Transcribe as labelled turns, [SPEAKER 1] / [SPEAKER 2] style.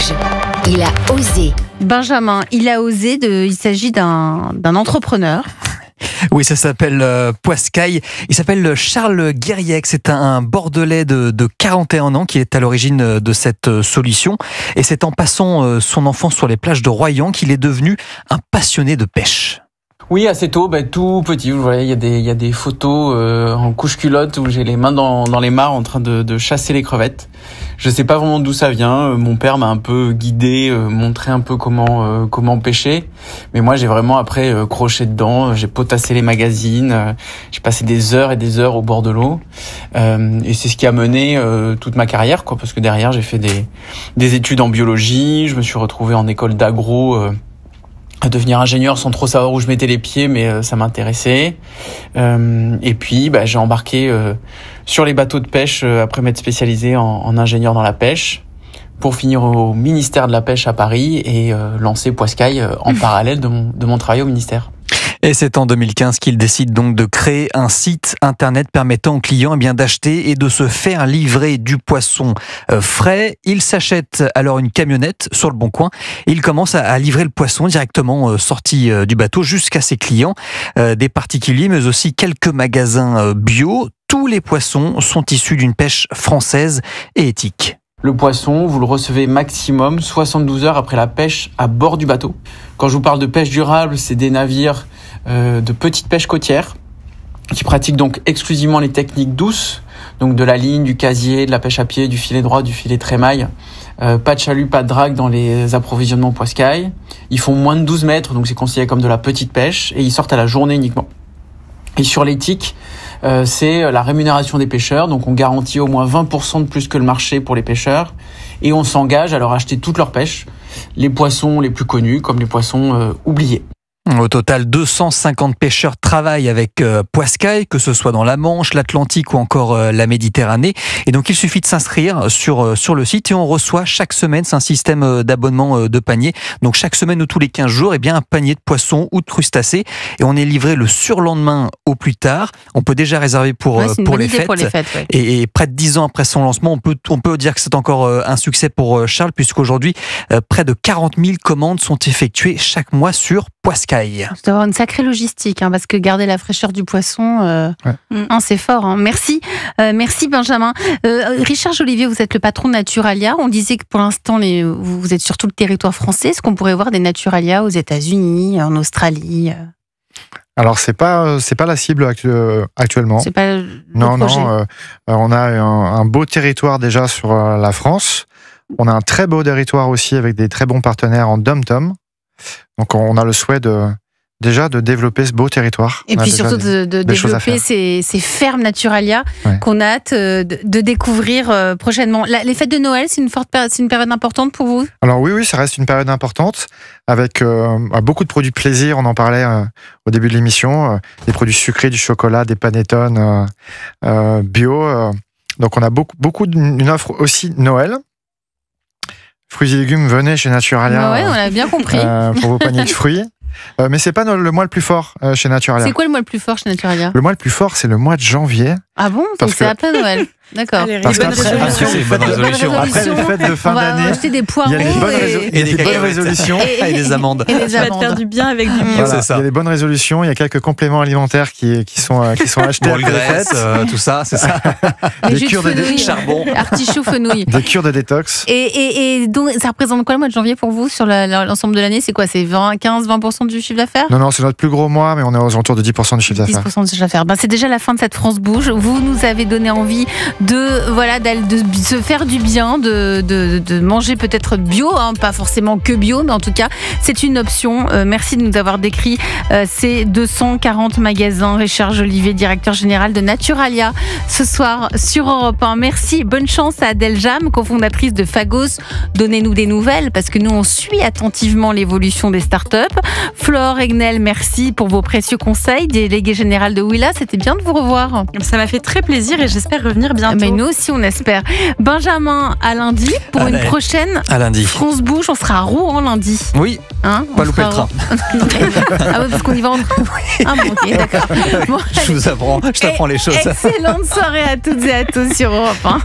[SPEAKER 1] Rouge. Il a osé.
[SPEAKER 2] Benjamin, il a osé. Il s'agit d'un entrepreneur.
[SPEAKER 3] Oui, ça s'appelle Poiscaille. Il s'appelle Charles Guériec. C'est un Bordelais de 41 ans qui est à l'origine de cette solution. Et c'est en passant son enfance sur les plages de Royan qu'il est devenu un passionné de pêche.
[SPEAKER 4] Oui, assez tôt, tout petit. Vous voyez, il y a des photos en couche-culotte où j'ai les mains dans les mares en train de chasser les crevettes. Je sais pas vraiment d'où ça vient. Mon père m'a un peu guidé, montré un peu comment pêcher. Mais moi, j'ai vraiment après croché dedans. J'ai potassé les magazines. J'ai passé des heures et des heures au bord de l'eau. Et c'est ce qui a mené toute ma carrière, quoi. Parce que derrière, j'ai fait des études en biologie. Je me suis retrouvé en école d'agro. À devenir ingénieur sans trop savoir où je mettais les pieds, mais ça m'intéressait. Et puis, j'ai embarqué sur les bateaux de pêche après m'être spécialisé en ingénieur dans la pêche, pour finir au ministère de la Pêche à Paris et lancer Poiscaille en parallèle de mon travail au ministère.
[SPEAKER 3] Et c'est en 2015 qu'il décide donc de créer un site internet permettant aux clients d'acheter et de se faire livrer du poisson frais. Il s'achète alors une camionnette sur le Bon Coin et il commence à livrer le poisson directement sorti du bateau jusqu'à ses clients, des particuliers mais aussi quelques magasins bio. Tous les poissons sont issus d'une pêche française et éthique.
[SPEAKER 4] Le poisson, vous le recevez maximum 72 heures après la pêche à bord du bateau. Quand je vous parle de pêche durable, c'est des navires de petite pêche côtière qui pratiquent donc exclusivement les techniques douces, donc de la ligne, du casier, de la pêche à pied, du filet droit, du filet trémaille. Pas de chalut, pas de drague dans les approvisionnements Poiscaille. Ils font moins de 12 mètres, donc c'est considéré comme de la petite pêche, et ils sortent à la journée uniquement. Et sur l'éthique, c'est la rémunération des pêcheurs, donc on garantit au moins 20% de plus que le marché pour les pêcheurs, et on s'engage à leur acheter toute leur pêche, les poissons les plus connus comme les poissons oubliés.
[SPEAKER 3] Au total, 250 pêcheurs travaillent avec Poiscaille, que ce soit dans la Manche, l'Atlantique ou encore la Méditerranée. Et donc, il suffit de s'inscrire sur le site et on reçoit chaque semaine, c'est un système d'abonnement de panier. Donc, chaque semaine ou tous les 15 jours, un panier de poissons ou de crustacés. Et on est livré le surlendemain au plus tard. On peut déjà réserver pour les fêtes.
[SPEAKER 2] Ouais.
[SPEAKER 3] Et près de 10 ans après son lancement, on peut dire que c'est encore un succès pour Charles, puisqu'aujourd'hui, près de 40 000 commandes sont effectuées chaque mois sur Poiscaille.
[SPEAKER 2] Ça doit avoir une sacrée logistique, parce que garder la fraîcheur du poisson, c'est fort. Merci Benjamin. Richard Jolivier, vous êtes le patron de Naturalia. On disait que pour l'instant, vous êtes sur tout le territoire français. Est-ce qu'on pourrait voir des Naturalia aux États-Unis, en Australie ?
[SPEAKER 5] Alors c'est pas la cible actuellement.
[SPEAKER 2] C'est pas le projet.
[SPEAKER 5] On a un beau territoire déjà sur la France. On a un très beau territoire aussi avec des très bons partenaires en dom-tom. Donc on a le souhait de développer ce beau territoire.
[SPEAKER 2] Et puis surtout de développer ces fermes Naturalia qu'on a hâte de découvrir prochainement. Les fêtes de Noël, c'est une période importante pour vous ?
[SPEAKER 5] Alors oui, ça reste une période importante avec beaucoup de produits plaisir. On en parlait au début de l'émission, des produits sucrés, du chocolat, des panettone bio. Donc on a beaucoup une offre aussi Noël. Fruits et légumes, venez chez Naturalia.
[SPEAKER 2] On a bien compris.
[SPEAKER 5] Pour vos paniers de fruits. Mais c'est pas le mois le plus fort chez Naturalia.
[SPEAKER 2] C'est quoi le mois le plus fort chez Naturalia ?
[SPEAKER 5] Le mois le plus fort, c'est le mois de janvier.
[SPEAKER 2] Ah bon ? Donc c'est après Noël. D'accord.
[SPEAKER 5] Parce après les fêtes de fin d'année,
[SPEAKER 2] on va acheter des poireaux
[SPEAKER 3] et des bonnes résolutions et des amandes.
[SPEAKER 6] Ça va te faire du bien avec du bio.
[SPEAKER 5] Voilà, il y a des bonnes résolutions, il y a quelques compléments alimentaires qui sont achetés après les fêtes.
[SPEAKER 3] Tout ça, c'est ça.
[SPEAKER 2] Des cures de
[SPEAKER 3] charbon.
[SPEAKER 2] Artichaut, fenouil.
[SPEAKER 5] Des cures de détox.
[SPEAKER 2] Et donc, ça représente quoi le mois de janvier pour vous sur l'ensemble de l'année ? C'est quoi ? C'est 15-20% du chiffre d'affaires ?
[SPEAKER 5] Non, c'est notre plus gros mois, mais on est aux alentours de 10% du chiffre d'affaires.
[SPEAKER 2] 10% du chiffre d'affaires. C'est déjà la fin de cette France Bouge. Vous nous avez donné envie de se faire du bien, de manger peut-être bio, pas forcément que bio, mais en tout cas, c'est une option. Merci de nous avoir décrit ces 240 magasins. Richard Jolivier, directeur général de Naturalia, ce soir sur Europe 1. Merci, bonne chance à Adèle Jam, cofondatrice de Fagos. Donnez-nous des nouvelles, parce que nous, on suit attentivement l'évolution des startups. Flore Egnel, merci pour vos précieux conseils. Délégué général de Willa, c'était bien de vous revoir.
[SPEAKER 6] Ça m'a fait très plaisir et j'espère revenir bientôt.
[SPEAKER 2] Mais nous aussi, on espère. Benjamin, à lundi pour une prochaine France Bouge. On sera à Rouen lundi.
[SPEAKER 3] Oui, pas louper le train.
[SPEAKER 2] Ah oui, parce qu'on y va en train. Ah bon, ok, d'accord. Bon,
[SPEAKER 3] je t'apprends les choses.
[SPEAKER 2] Excellente soirée à toutes et à tous sur Europe 1.